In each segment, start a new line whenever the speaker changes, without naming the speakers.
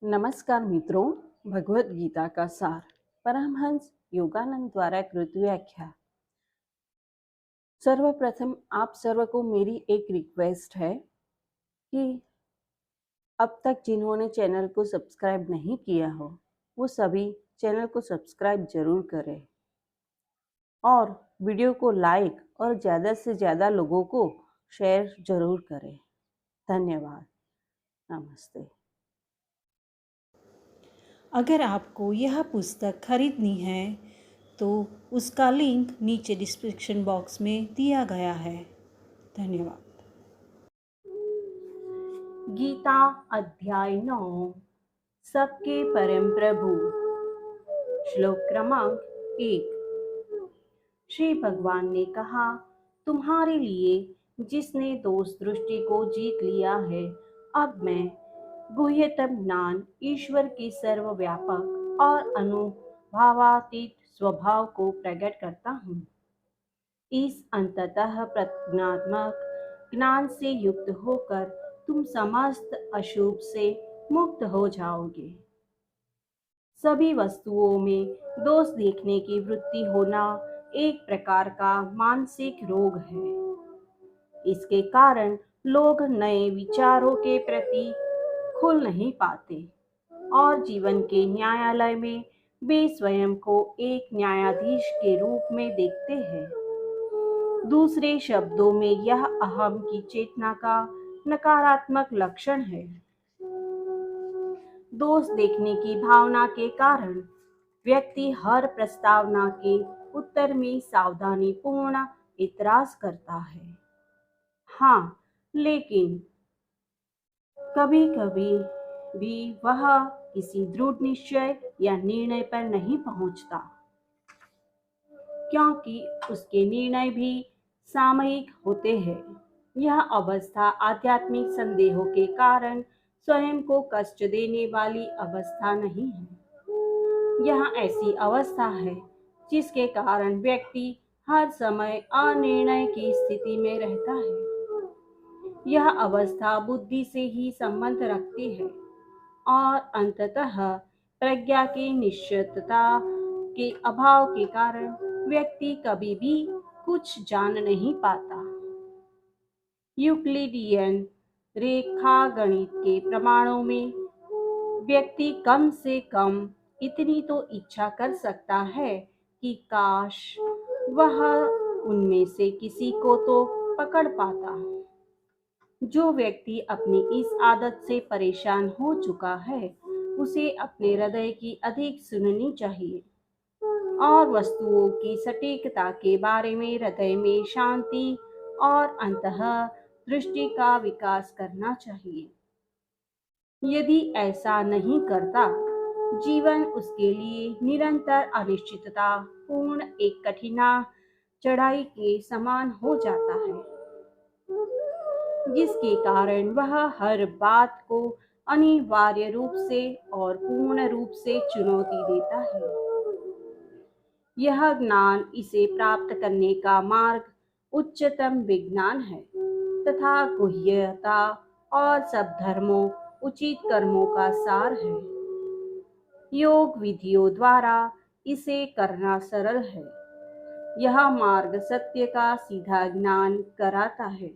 नमस्कार मित्रों, भगवत गीता का सार परमहंस योगानंद द्वारा कृत व्याख्या। सर्वप्रथम आप सर्व को मेरी एक रिक्वेस्ट है कि अब तक जिन्होंने चैनल को सब्सक्राइब नहीं किया हो वो सभी चैनल को सब्सक्राइब जरूर करें और वीडियो को लाइक और ज़्यादा से ज़्यादा लोगों को शेयर जरूर करें। धन्यवाद। नमस्ते।
अगर आपको यह पुस्तक खरीदनी है तो उसका लिंक नीचे डिस्क्रिप्शन बॉक्स में दिया गया है। धन्यवाद।
गीता अध्याय 9 सबके परम प्रभु। श्लोक क्रमांक 1। श्री भगवान ने कहा, तुम्हारे लिए जिसने दोष दृष्टि को जीत लिया है, अब मैं गुह्यतम ज्ञान ईश्वर के सर्वव्यापक और अनुभवातीत स्वभाव को प्रकट करता हूँ। इस अंततः प्रज्ञात्मक ज्ञान से युक्त होकर तुम समस्त अशुभ से मुक्त हो जाओगे। सभी वस्तुओं में दोष देखने की वृत्ति होना एक प्रकार का मानसिक रोग है। इसके कारण लोग नए विचारों के प्रति खुल नहीं पाते और जीवन के न्यायालय में वे स्वयं को एक न्यायाधीश के रूप में देखते हैं। दूसरे शब्दों में यह अहम की चेतना का नकारात्मक लक्षण है। दोष देखने की भावना के कारण व्यक्ति हर प्रस्तावना के उत्तर में सावधानी पूर्ण इतराज करता है। हाँ, लेकिन कभी कभी भी वह किसी दृढ़ निश्चय या निर्णय पर नहीं पहुंचता, क्योंकि उसके निर्णय भी सामयिक होते हैं। यह अवस्था आध्यात्मिक संदेहों के कारण स्वयं को कष्ट देने वाली अवस्था नहीं है। यह ऐसी अवस्था है जिसके कारण व्यक्ति हर समय अनिर्णय की स्थिति में रहता है। यह अवस्था बुद्धि से ही संबंध रखती है और अंततः प्रज्ञा की निश्चितता के अभाव के कारण व्यक्ति कभी भी कुछ जान नहीं पाता। यूक्लिडियन रेखागणित के प्रमाणों में व्यक्ति कम से कम इतनी तो इच्छा कर सकता है कि काश वह उनमें से किसी को तो पकड़ पाता। जो व्यक्ति अपनी इस आदत से परेशान हो चुका है, उसे अपने हृदय की अधिक सुननी चाहिए और वस्तुओं की सटीकता के बारे में हृदय में शांति और अंतः दृष्टि का विकास करना चाहिए। यदि ऐसा नहीं करता, जीवन उसके लिए निरंतर अनिश्चितता पूर्ण एक कठिना चढ़ाई के समान हो जाता है, जिसके कारण वह हर बात को अनिवार्य रूप से और पूर्ण रूप से चुनौती देता है। यह ज्ञान इसे प्राप्त करने का मार्ग उच्चतम विज्ञान है तथा गुह्यता और सब धर्मों उचित कर्मों का सार है। योग विधियों द्वारा इसे करना सरल है। यह मार्ग सत्य का सीधा ज्ञान कराता है।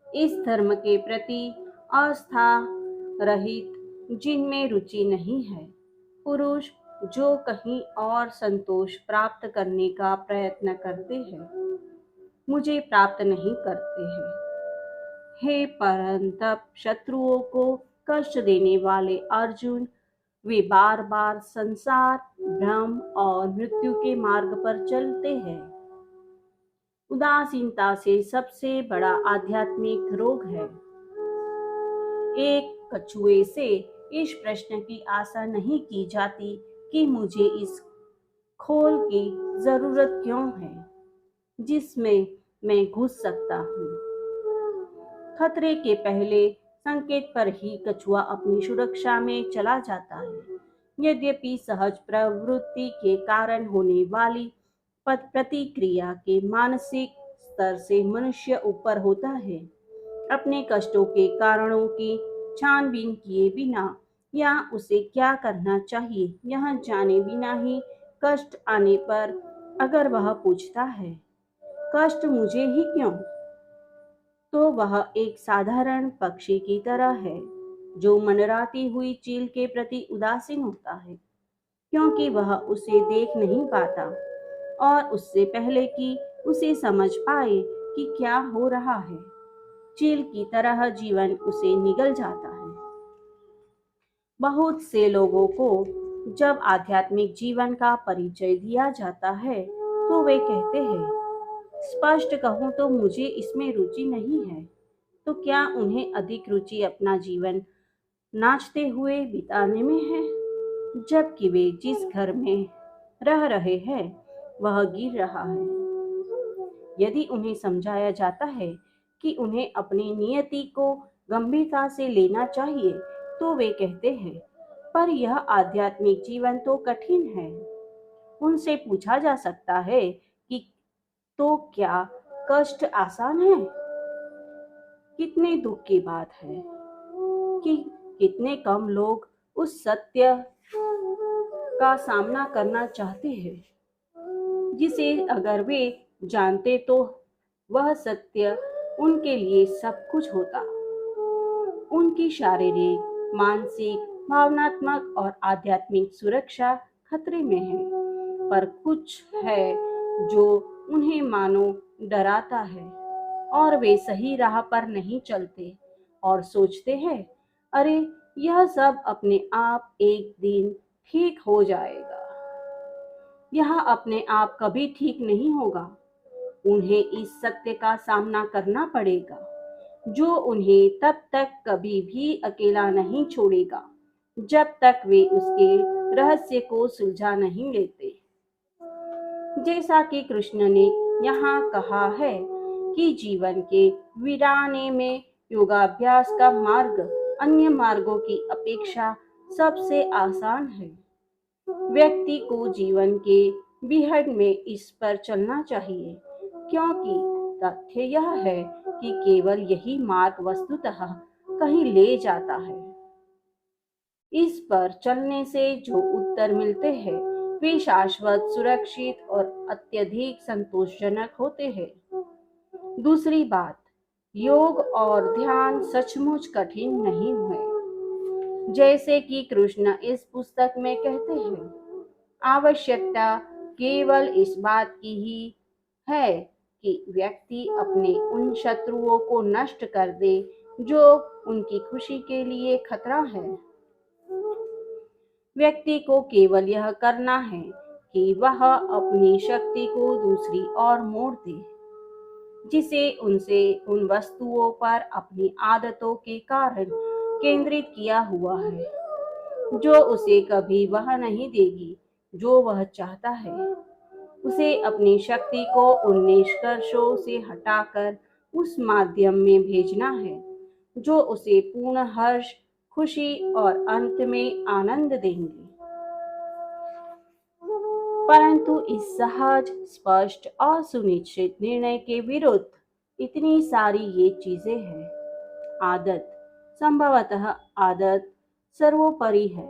इस धर्म के प्रति आस्था रहित जिनमें रुचि नहीं है, पुरुष जो कहीं और संतोष प्राप्त करने का प्रयत्न करते हैं, मुझे प्राप्त नहीं करते हैं। हे परंतप शत्रुओं को कष्ट देने वाले अर्जुन, वे बार बार संसार, भ्रम और मृत्यु के मार्ग पर चलते हैं। उदासीनता से सबसे बड़ा आध्यात्मिक रोग है। एक कछुए से इस प्रश्न की आशा नहीं की जाती कि मुझे इस खोल की जरूरत क्यों है जिसमें मैं घुस सकता हूँ। खतरे के पहले संकेत पर ही कछुआ अपनी सुरक्षा में चला जाता है। यद्यपि सहज प्रवृत्ति के कारण होने वाली प्रतिक्रिया के मानसिक स्तर से मनुष्य ऊपर होता है, अपने कष्टों के कारणों की छानबीन किए बिना या उसे क्या करना चाहिए, यह जाने बिना ही कष्ट आने पर अगर वह पूछता है, कष्ट मुझे ही क्यों, तो वह एक साधारण पक्षी की तरह है जो मंडराती हुई चील के प्रति उदासीन होता है, क्योंकि वह उसे देख नहीं पाता और उससे पहले कि उसे समझ पाए कि क्या हो रहा है, चील की तरह जीवन उसे निगल जाता है। बहुत से लोगों को जब आध्यात्मिक जीवन का परिचय दिया जाता है तो वे कहते हैं, स्पष्ट कहूं तो मुझे इसमें रुचि नहीं है। तो क्या उन्हें अधिक रुचि अपना जीवन नाचते हुए बिताने में है, जबकि वे जिस घर में रह रहे हैं वह गिर रहा है। यदि उन्हें समझाया जाता है कि उन्हें अपनी नियति को गंभीरता से लेना चाहिए तो वे कहते हैं, पर यह आध्यात्मिक जीवन तो कठिन है। उनसे पूछा जा सकता है कि तो क्या कष्ट आसान है? कितने दुख की बात है कि कितने कम लोग उस सत्य का सामना करना चाहते हैं जिसे अगर वे जानते तो वह सत्य उनके लिए सब कुछ होता। उनकी शारीरिक, मानसिक, भावनात्मक और आध्यात्मिक सुरक्षा खतरे में है, पर कुछ है जो उन्हें मानो डराता है और वे सही राह पर नहीं चलते और सोचते हैं, अरे यह सब अपने आप एक दिन ठीक हो जाएगा। यह अपने आप कभी ठीक नहीं होगा। उन्हें इस सत्य का सामना करना पड़ेगा जो उन्हें तब तक कभी भी अकेला नहीं छोड़ेगा जब तक वे उसके रहस्य को सुलझा नहीं लेते। जैसा कि कृष्ण ने यहाँ कहा है कि जीवन के वीराने में योगाभ्यास का मार्ग अन्य मार्गों की अपेक्षा सबसे आसान है। व्यक्ति को जीवन के बीहड़ में इस पर चलना चाहिए, क्योंकि तथ्य यह है कि केवल यही मार्ग वस्तुतः कहीं ले जाता है। इस पर चलने से जो उत्तर मिलते हैं वे शाश्वत, सुरक्षित और अत्यधिक संतोषजनक होते हैं। दूसरी बात, योग और ध्यान सचमुच कठिन नहीं है। जैसे कि कृष्ण इस पुस्तक में कहते हैं, आवश्यकता केवल इस बात की ही है कि व्यक्ति अपने उन शत्रुओं को नष्ट कर दे जो उनकी खुशी के लिए खतरा है। व्यक्ति को केवल यह करना है कि वह अपनी शक्ति को दूसरी ओर मोड़ दे, जिसे उनसे उन वस्तुओं पर अपनी आदतों के कारण केंद्रित किया हुआ है, जो उसे कभी वह नहीं देगी जो वह चाहता है। उसे अपनी शक्ति को उन निष्कर्षों से हटाकर उस माध्यम में भेजना है जो उसे पूर्ण हर्ष, खुशी और अंत में आनंद देंगे। परंतु इस सहज, स्पष्ट और सुनिश्चित निर्णय के विरुद्ध इतनी सारी ये चीजें हैं। आदत, संभवतः आदत सर्वोपरि है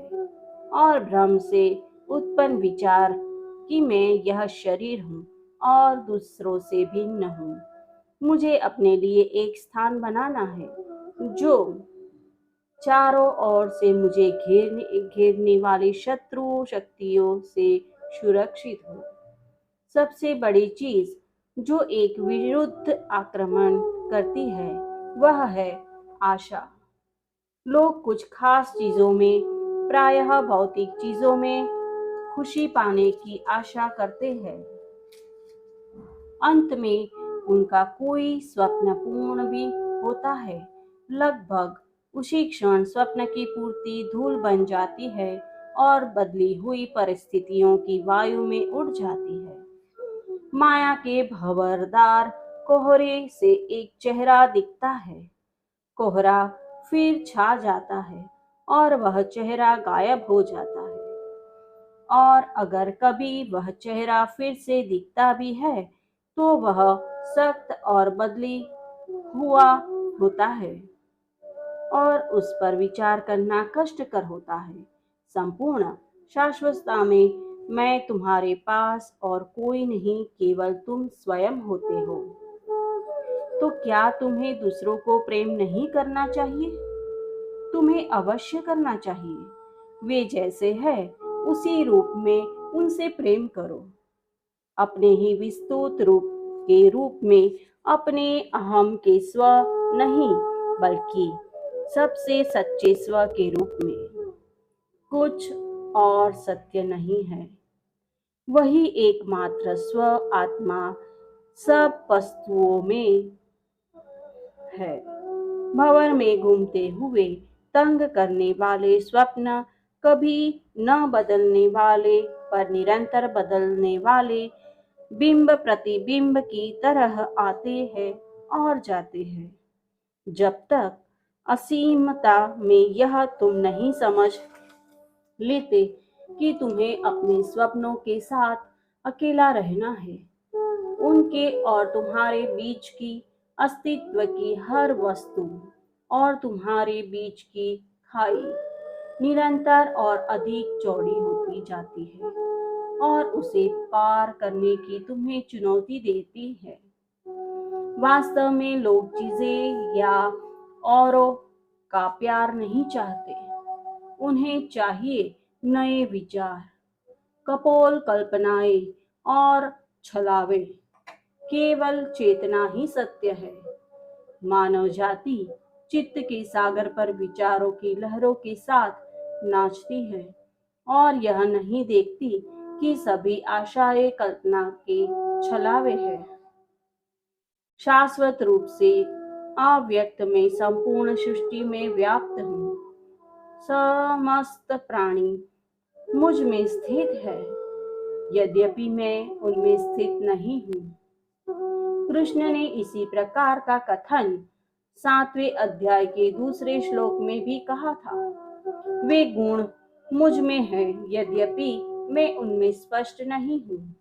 और भ्रम से उत्पन्न विचार कि मैं यह शरीर हूँ और दूसरों से भिन्न हूँ। मुझे अपने लिए एक स्थान बनाना है जो चारों ओर से मुझे घेरने वाली शत्रु शक्तियों से सुरक्षित हो। सबसे बड़ी चीज जो एक विरुद्ध आक्रमण करती है वह है आशा। लोग कुछ खास चीजों में, प्रायः भौतिक चीजों में खुशी पाने की आशा करते हैं। अंत में उनका कोई स्वप्न पूर्ण भी होता है। लगभग उसी क्षण स्वप्न की पूर्ति धूल बन जाती है और बदली हुई परिस्थितियों की वायु में उड़ जाती है। माया के भंवरदार कोहरे से एक चेहरा दिखता है, कोहरा फिर छा जाता है और वह चेहरा गायब हो जाता है। और अगर कभी वह चेहरा फिर से दिखता भी है तो वह सख्त और बदली हुआ होता है। और उस पर विचार करना कष्टकर होता है। संपूर्ण शाश्वतता में मैं तुम्हारे पास और कोई नहीं, केवल तुम स्वयं होते हो। तो क्या तुम्हें दूसरों को प्रेम नहीं करना चाहिए? तुम्हें अवश्य करना चाहिए। वे जैसे हैं उसी रूप में उनसे प्रेम करो। अपने ही विस्तृत रूप के रूप में, अपने अहम के स्व नहीं, बल्कि सबसे सच्चे स्व के रूप में। कुछ और सत्य नहीं है। वही एकमात्र स्व आत्मा सब वस्तुओं में है। भंवर में घूमते हुए तंग करने वाले स्वप्न, कभी न बदलने वाले पर निरंतर बदलने वाले बिंब प्रतिबिंब की तरह आते हैं और जाते हैं। जब तक असीमता में यह तुम नहीं समझ लेते कि तुम्हें अपने स्वप्नों के साथ अकेला रहना है, उनके और तुम्हारे बीच की अस्तित्व की हर वस्तु और तुम्हारे बीच की खाई निरंतर और अधिक चौड़ी होती जाती है और उसे पार करने की तुम्हें चुनौती देती है। वास्तव में लोग चीजें या औरों का प्यार नहीं चाहते। उन्हें चाहिए नए विचार, कपोल कल्पनाएं और छलावे। केवल चेतना ही सत्य है। मानव जाति चित्त के सागर पर विचारों की लहरों के साथ नाचती है और यह नहीं देखती कि सभी आशाएं कल्पना के छलावे हैं। शाश्वत रूप से अव्यक्त में संपूर्ण सृष्टि में व्याप्त हूँ। समस्त प्राणी मुझ में स्थित है, यद्यपि मैं उनमें स्थित नहीं हूँ। कृष्ण ने इसी प्रकार का कथन 7वें अध्याय के दूसरे श्लोक में भी कहा था। वे गुण मुझ में हैं, यद्यपि मैं उनमें स्पष्ट नहीं हूँ।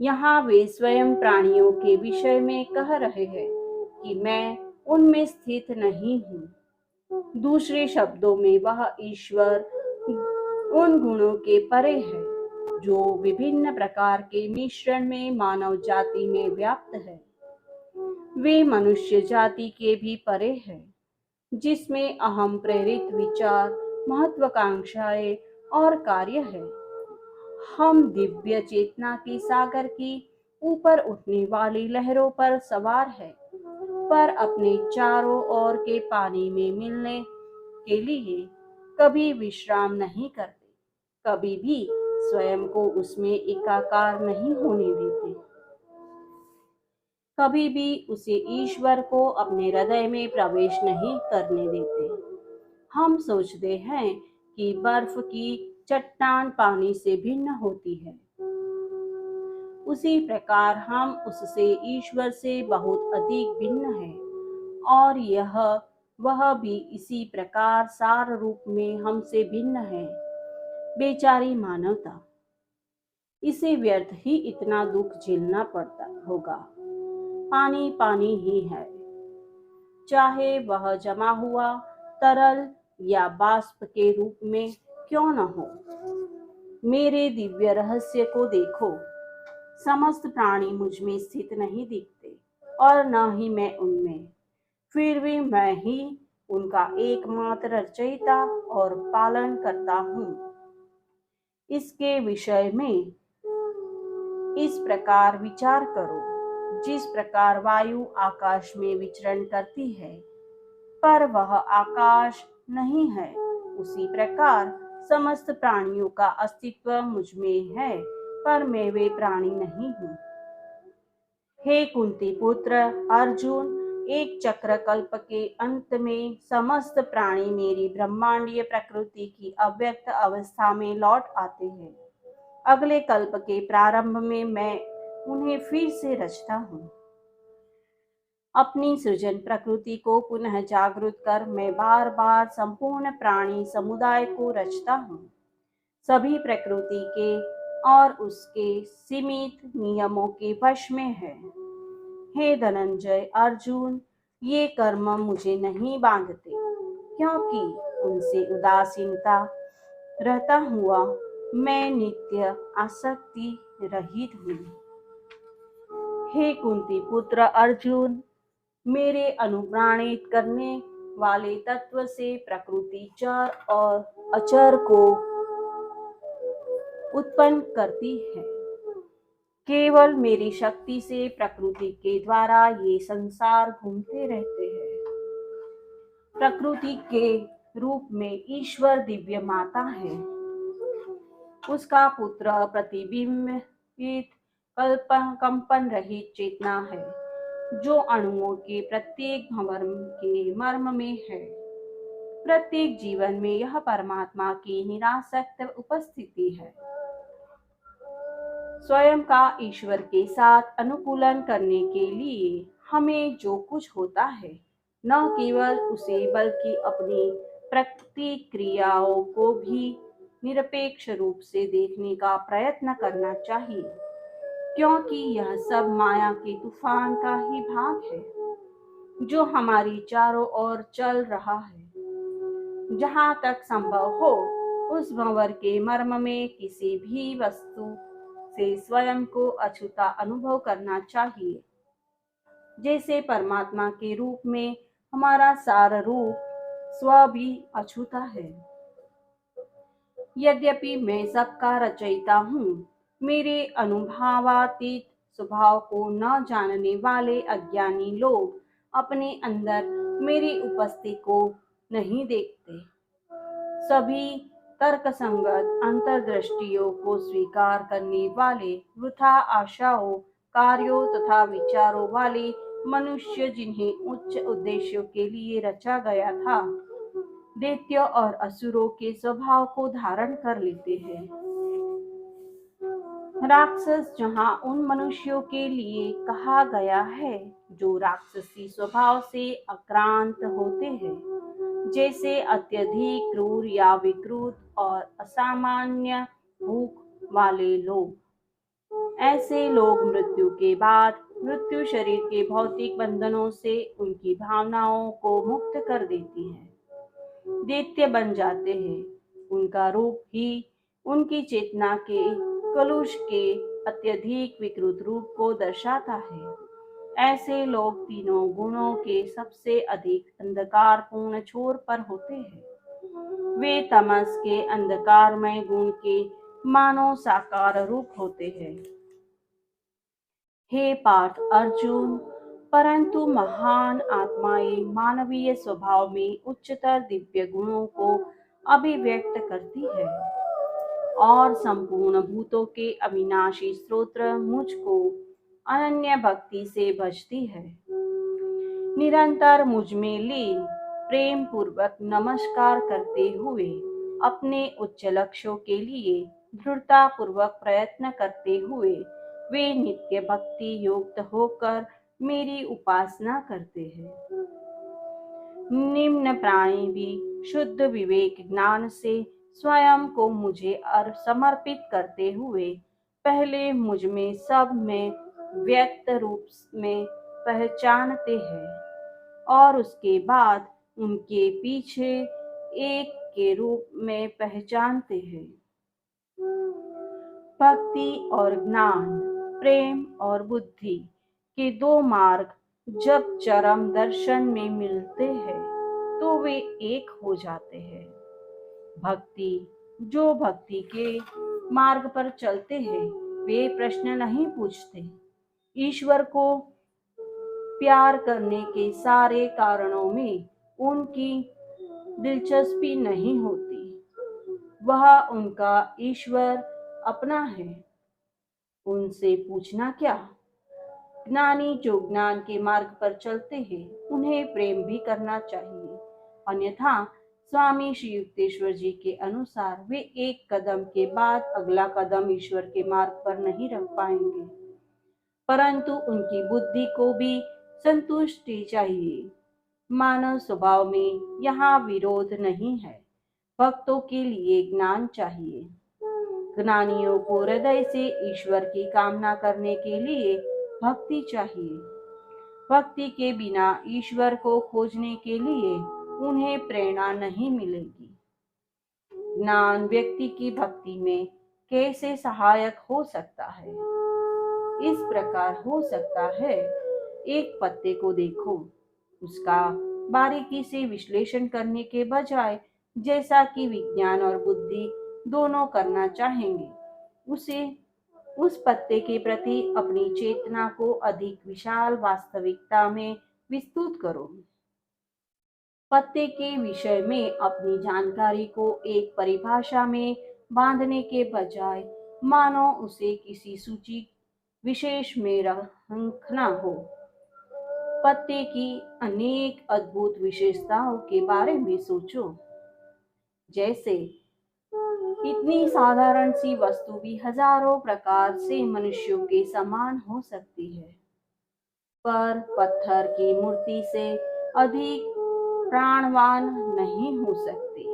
यहाँ वे स्वयं प्राणियों के विषय में कह रहे हैं कि मैं उनमें स्थित नहीं हूँ। दूसरे शब्दों में वह ईश्वर उन गुणों के परे है जो विभिन्न प्रकार के मिश्रण में मानव जाति में व्याप्त है। वे मनुष्य जाति के भी परे है, जिसमें अहम प्रेरित विचार, महत्वाकांक्षाएं और कार्य है। हम दिव्य चेतना के सागर की ऊपर उठने वाली लहरों पर सवार है, पर अपने चारों ओर के पानी में मिलने के लिए कभी विश्राम नहीं करते, कभी भी स्वयं को उसमें एकाकार नहीं होने देते, कभी भी उसे ईश्वर को अपने हृदय में प्रवेश नहीं करने देते। हम सोचते हैं कि बर्फ की चट्टान पानी से भिन्न होती है, उसी प्रकार हम उससे, ईश्वर से बहुत अधिक भिन्न है, और वह भी इसी प्रकार सार रूप में हमसे भिन्न है। बेचारी मानवता, इसे व्यर्थ ही इतना दुख झेलना पड़ता होगा। पानी पानी ही है, चाहे वह जमा हुआ तरल या बाष्प के रूप में क्यों न हो। मेरे दिव्य रहस्य को देखो। समस्त प्राणी मुझ में स्थित नहीं दिखते और न ही मैं उनमें, फिर भी मैं ही उनका एकमात्र रचयिता और पालन करता हूँ। इसके विषय में इस प्रकार विचार करो, जिस प्रकार वायु आकाश में विचरण करती है पर वह आकाश नहीं है, उसी प्रकार समस्त प्राणियों का अस्तित्व मुझ में है, पर मैं वे प्राणी नहीं हूँ। हे कुंती पुत्र अर्जुन, एक चक्र कल्प के अंत में समस्त प्राणी मेरी ब्रह्मांडीय प्रकृति की अव्यक्त अवस्था में लौट आते हैं। अगले कल्प के प्रारंभ में मैं उन्हें फिर से रचता हूँ। अपनी सृजन प्रकृति को पुनः जागृत कर मैं बार बार संपूर्ण प्राणी समुदाय को रचता हूँ, सभी प्रकृति के और उसके सीमित नियमों के वश में है। हे धनंजय अर्जुन, ये कर्म मुझे नहीं बांधते, क्योंकि उनसे उदासीनता रहता हुआ मैं नित्य आसक्ति रहित हूँ। हे कुंती पुत्र अर्जुन, मेरे अनुप्राणित करने वाले तत्व से प्रकृति चर और अचर को उत्पन्न करती है। केवल मेरी शक्ति से प्रकृति के द्वारा ये संसार घूमते रहते हैं। प्रकृति के रूप में ईश्वर दिव्य माता है। उसका पुत्र प्रतिबिंबित कंपन रहित चेतना है, जो अणुओं के प्रत्येक भंवर के मर्म में है। प्रत्येक जीवन में यह परमात्मा की निरासक्त उपस्थिति है। स्वयं का ईश्वर के साथ अनुकूलन करने के लिए हमें जो कुछ होता है, न केवल उसे बल्कि अपनी प्रतिक्रियाओं को भी निरपेक्ष रूप से देखने का प्रयत्न करना चाहिए, क्योंकि यह सब माया के तूफान का ही भाग है जो हमारी चारों ओर चल रहा है। जहाँ तक संभव हो उस भंवर के मर्म में किसी भी वस्तु से स्वयं को अछूता अनुभव करना चाहिए, जैसे परमात्मा के रूप में हमारा सार रूप स्व भी अछूता है। यद्यपि मैं सबका रचयिता हूँ, मेरे अनुभवातीत स्वभाव को न जानने वाले अज्ञानी लोग अपने अंदर मेरी उपस्थिति को नहीं देखते। सभी तर्कसंगत अंतर्दृष्टियों को स्वीकार करने वाले वृथा आशाओं, कार्यों तथा विचारों वाले मनुष्य, जिन्हें उच्च उद्देश्यों के लिए रचा गया था, दैत्य और असुरों के स्वभाव को धारण कर लेते हैं। राक्षस जहाँ उन मनुष्यों के लिए कहा गया है जो राक्षसी स्वभाव से आक्रांत होते हैं, जैसे अत्यधिक क्रूर या विकृत और असामान्य भूख वाले लोग। ऐसे लोग मृत्यु के बाद मृत्यु शरीर के भौतिक बंधनों से उनकी भावनाओं को मुक्त कर देती है, दैत्य बन जाते हैं। उनका रूप ही उनकी चेतना के कलुष के अत्यधिक विकृत रूप को दर्शाता है। ऐसे लोग तीनों गुणों के सबसे अधिक अंधकारपूर्ण छोर पर होते हैं। वे तमस के अंधकारमय गुण के मानव साकार रूप होते हैं। हे पार्थ अर्जुन, परंतु महान आत्माएं मानवीय स्वभाव में उच्चतर दिव्य गुणों को अभिव्यक्त करती है और संपूर्ण भूतों के अविनाशी स्रोत मुझको अनन्य भक्ति से भजती है। निरंतर मुझ में लीन प्रेम पूर्वक नमस्कार करते हुए अपने उच्च लक्ष्यों के लिए दृढ़ता पूर्वक प्रयत्न करते हुए वे नित्य भक्ति युक्त होकर मेरी उपासना करते हैं। निम्न प्राणी भी शुद्ध विवेक ज्ञान से स्वयं को मुझे समर्पित करते हुए पहले मुझ में सब में व्यक्त रूप में पहचानते हैं और उसके बाद उनके पीछे एक के रूप में पहचानते हैं। भक्ति और ज्ञान, प्रेम और बुद्धि के दो मार्ग जब चरम दर्शन में मिलते हैं तो वे एक हो जाते हैं। जो भक्ति के मार्ग पर चलते हैं वे प्रश्न नहीं पूछते। ईश्वर को प्यार करने के सारे कारणों में उनकी दिलचस्पी नहीं होती। वह उनका ईश्वर अपना है, उनसे पूछना क्या। ज्ञानी जो ज्ञान के मार्ग पर चलते हैं उन्हें प्रेम भी करना चाहिए, अन्यथा स्वामी श्री युक्तेश्वर जी के अनुसार वे एक कदम के बाद अगला कदम ईश्वर के मार्ग पर नहीं रख पाएंगे। परंतु उनकी बुद्धि को भी संतुष्टि चाहिए। मानव स्वभाव में यहाँ विरोध नहीं है। भक्तों के लिए ज्ञान चाहिए। ज्ञानियों को हृदय से ईश्वर की कामना करने के लिए भक्ति चाहिए। भक्ति के बिना ईश्वर को खोजने के लिए उन्हें प्रेरणा नहीं मिलेगी। ज्ञान व्यक्ति की भक्ति में कैसे सहायक हो सकता है? इस प्रकार हो सकता है, एक पत्ते को देखो, उसका बारीकी से विश्लेषण करने के बजाय जैसा कि विज्ञान और बुद्धि दोनों करना चाहेंगे, उसे उस पत्ते के प्रति अपनी चेतना को अधिक विशाल वास्तविकता में विस्तृत करो। पत्ते के विषय में अपनी जानकारी को एक परिभाषा में बांधने के बजाय मानो उसे किसी सूची विशेष में रखना हो। पत्ते की अनेक अद्भुत विशेषताओं के बारे में सोचो, जैसे इतनी साधारण सी वस्तु भी हजारों प्रकार से मनुष्यों के समान हो सकती है, पर पत्थर की मूर्ति से अधिक प्राणवान नहीं हो सकती।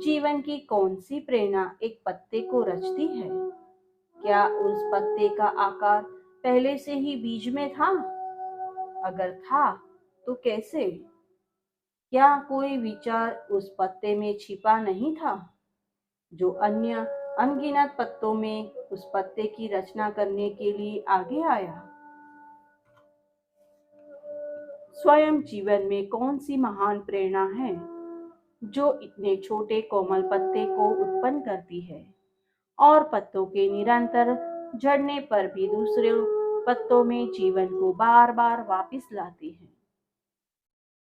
जीवन की कौन सी प्रेरणा एक पत्ते को रचती है? क्या उस पत्ते का आकार पहले से ही बीज में था? अगर था, तो कैसे? क्या कोई विचार उस पत्ते में छिपा नहीं था, जो अन्य अनगिनत पत्तों में उस पत्ते की रचना करने के लिए आगे आया? स्वयं जीवन में कौन सी महान प्रेरणा है जो इतने छोटे कोमल पत्ते को उत्पन्न करती है और पत्तों के निरंतर झड़ने पर भी दूसरे पत्तों में जीवन को बार बार वापस लाती है?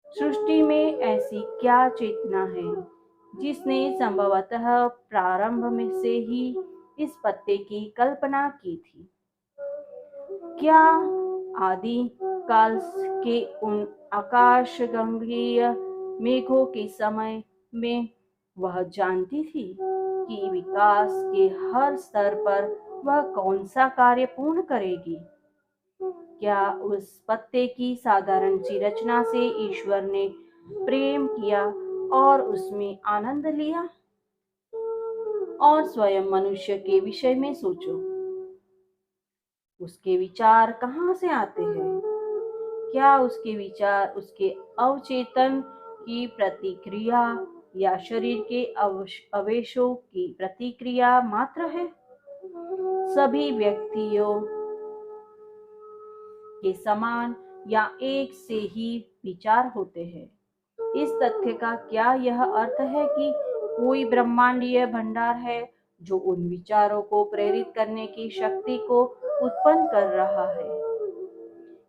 सृष्टि में ऐसी क्या चेतना है जिसने संभवतः प्रारंभ में से ही इस पत्ते की कल्पना की थी? क्या आदि काल के उन आकाशगंगीय मेघों के समय में वह जानती थी कि विकास के हर स्तर पर वह कौन सा कार्य पूर्ण करेगी? क्या उस पत्ते की साधारण सी रचना से ईश्वर ने प्रेम किया और उसमें आनंद लिया? और स्वयं मनुष्य के विषय में सोचो, उसके विचार कहाँ से आते हैं? क्या उसके विचार उसके अवचेतन की प्रतिक्रिया या शरीर के अवयवों की प्रतिक्रिया मात्र है? सभी व्यक्तियों के समान या एक से ही विचार होते हैं। इस तथ्य का क्या यह अर्थ है कि कोई ब्रह्मांडीय भंडार है जो उन विचारों को प्रेरित करने की शक्ति को उत्पन्न कर रहा है?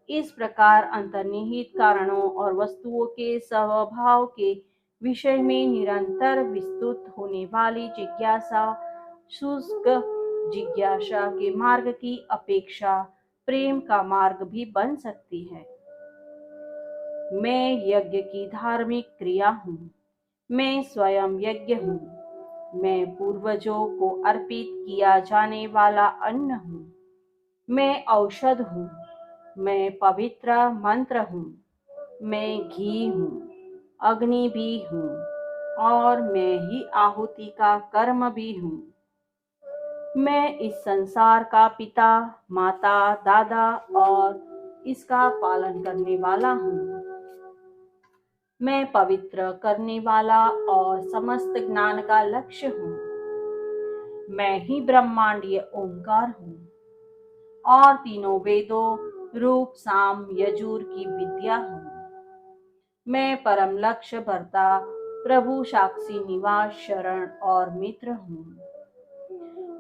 इस प्रकार अंतर्निहित कारणों और वस्तुओं के स्वभाव के विषय में निरंतर विस्तृत होने वाली जिज्ञासा शुष्क जिज्ञासा के मार्ग की अपेक्षा प्रेम का मार्ग भी बन सकती है। मैं यज्ञ की धार्मिक क्रिया हूँ। मैं स्वयं यज्ञ हूँ। मैं पूर्वजों को अर्पित किया जाने वाला अन्न हूँ। मैं औषध हूँ। मैं पवित्र मंत्र हूँ। मैं घी हूँ, अग्नि भी हूँ, और मैं ही आहुति का कर्म भी हूँ। मैं इस संसार का पिता, माता, दादा और इसका पालन करने वाला हूँ। मैं पवित्र करने वाला और समस्त ज्ञान का लक्ष्य हूँ। मैं ही ब्रह्मांडीय ओंकार हूँ और तीनों वेदों रूप, साम, यजुर की विद्या हूँ। मैं परम लक्ष्य भरता प्रभु साक्षी निवास शरण और मित्र हूँ।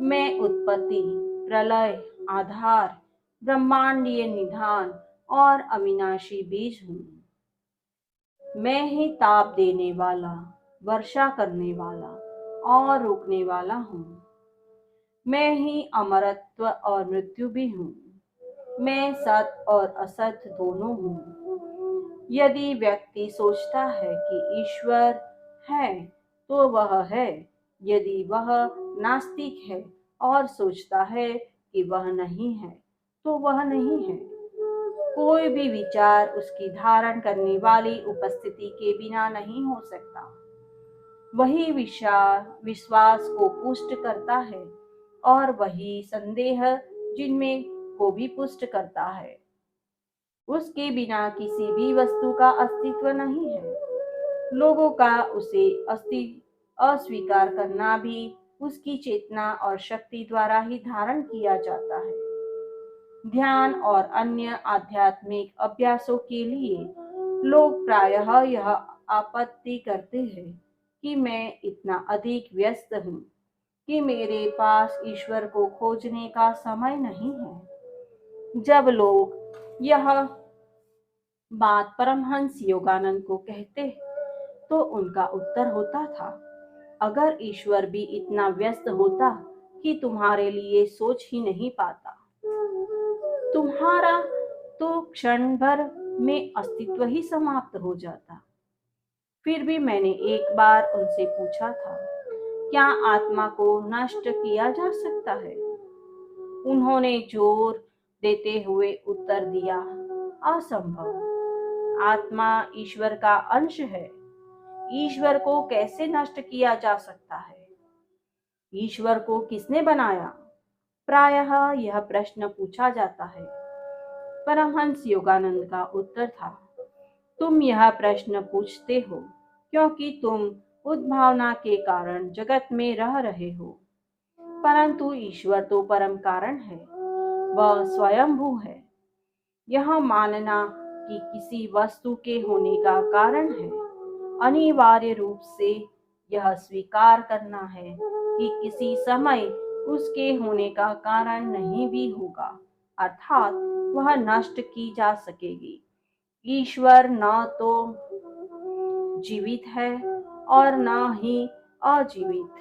मैं उत्पत्ति, प्रलय, आधार, ब्रह्मांडीय निधान और अविनाशी बीज हूँ। मैं ही ताप देने वाला, वर्षा करने वाला और रोकने वाला हूँ। मैं ही अमरत्व और मृत्यु भी हूँ। मैं सत और असत दोनों हूँ। यदि व्यक्ति सोचता है कि ईश्वर है तो वह है। यदि वह नास्तिक है और सोचता है कि वह नहीं है तो वह नहीं है। कोई भी विचार उसकी धारण करने वाली उपस्थिति के बिना नहीं हो सकता। वही विश्वास को पुष्ट करता है और वही संदेह जिनमें को भी पुष्ट करता है। उसके बिना किसी भी वस्तु का अस्तित्व नहीं है। लोगों का उसे अस्वीकार करना भी उसकी चेतना और शक्ति द्वारा ही धारण किया जाता है। ध्यान और अन्य आध्यात्मिक अभ्यासों के लिए लोग प्रायः यह आपत्ति करते हैं कि मैं इतना अधिक व्यस्त हूँ कि मेरे पास ईश्वर को खोजने का समय नहीं है। जब लोग यह बात परमहंस योगानंद को कहते तो उनका उत्तर होता था, अगर ईश्वर भी इतना व्यस्त होता कि तुम्हारे लिए सोच ही नहीं पाता, तुम्हारा तो क्षण भर में अस्तित्व ही समाप्त हो जाता। फिर भी मैंने एक बार उनसे पूछा था, क्या आत्मा को नष्ट किया जा सकता है? उन्होंने जोर देते हुए उत्तर दिया, असंभव। आत्मा ईश्वर का अंश है। ईश्वर को कैसे नष्ट किया जा सकता है? ईश्वर को किसने बनाया? प्रायः यह प्रश्न पूछा जाता है। परमहंस योगानंद का उत्तर था, तुम यह प्रश्न पूछते हो क्योंकि तुम उद्भावना के कारण जगत में रह रहे हो, परंतु ईश्वर तो परम कारण है, वह स्वयंभू है। यह मानना कि किसी वस्तु के होने का कारण है, अनिवार्य रूप से यह स्वीकार करना है कि किसी समय उसके होने का कारण नहीं भी होगा, अर्थात वह नष्ट की जा सकेगी। ईश्वर न तो जीवित है और न ही अजीवित।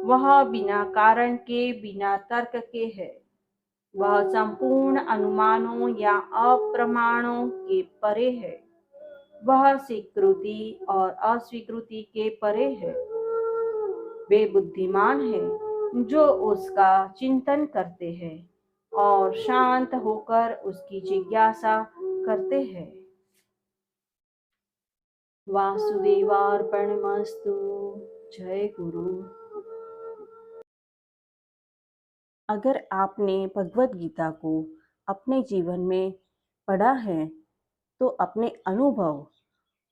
वह बिना कारण के, बिना तर्क के है। वह संपूर्ण अनुमानों या अप्रमाणों के परे है। वह स्वीकृति और अस्वीकृति के परे है। वे बुद्धिमान हैं जो उसका चिंतन करते हैं और शांत होकर उसकी जिज्ञासा करते हैं। वासुदेवार्पणमस्तु। जय गुरु। अगर आपने भगवत गीता को अपने जीवन में पढ़ा है तो अपने अनुभव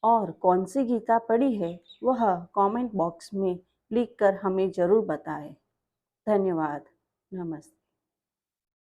और कौन सी गीता पढ़ी है वह कमेंट बॉक्स में लिखकर हमें ज़रूर बताएं। धन्यवाद। नमस्ते।